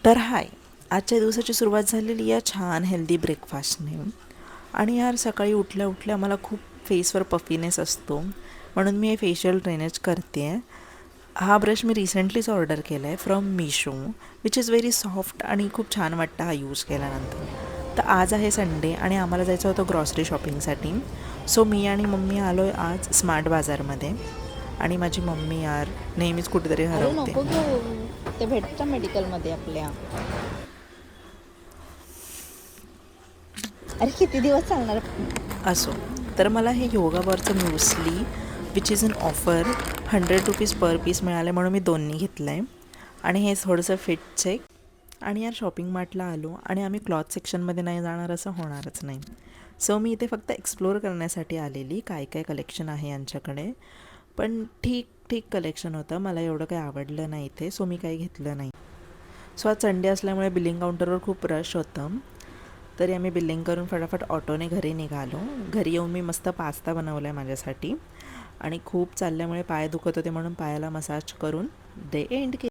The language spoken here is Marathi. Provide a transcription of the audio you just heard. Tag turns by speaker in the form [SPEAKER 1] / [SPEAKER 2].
[SPEAKER 1] तर हाय, आजच्या दिवसाची सुरुवात झालेली या छान हेल्दी ब्रेकफास्टने. आणि यार सकाळी उठल्या उठल्या मला खूप फेसवर पफीनेस असतो, म्हणून मी हे फेशियल ड्रेनेज करते आहे. हा ब्रश मी रिसेंटलीच ऑर्डर केला आहे from Meesho, which is very soft आणि खूप छान वाटतं हा यूज केल्यानंतर. तर आज आहे संडे आणि आम्हाला जायचं होतं ग्रॉसरी शॉपिंगसाठी. सो मी आणि मम्मी आलो आहे आज स्मार्ट बाजारमध्ये. आणि माझी मम्मी यार नेहमीच कुठेतरी
[SPEAKER 2] अरे
[SPEAKER 1] हरवते.
[SPEAKER 2] नको घेऊ, ते भेटतं मेडिकलमध्ये आपल्या. अरे किती दिवस चालणार?
[SPEAKER 1] असो, तर मला हे योगावरचं muesli which is in offer 100 rupees per piece मिळाले, म्हणून मी दोन्ही घेतलं आहे. आणि हे थोडंसं फिट चेक. आणि यार शॉपिंग मार्टला आलो आणि आम्ही क्लॉथ सेक्शनमध्ये नाही जाणार असं होणारच नाही. सो मी इथे फक्त एक्सप्लोअर करण्यासाठी आलेली, काय काय कलेक्शन आहे यांच्याकडे. पण ठीक ठीक कलेक्शन होतं, मला एवढं काही आवडलं नाही इथे, सो मी काही घेतलं नाही. सो आज संडे असल्यामुळे बिलिंग काउंटरवर खूप रश होतं. तरी आम्ही बिलिंग करून फटाफट ऑटोने घरी निघालो. घरी येऊन मी मस्त पास्ता बनवला आहे माझ्यासाठी. आणि खूप चालल्यामुळे पाय दुखत होते, म्हणून पायाला मसाज करून डे एंड केला.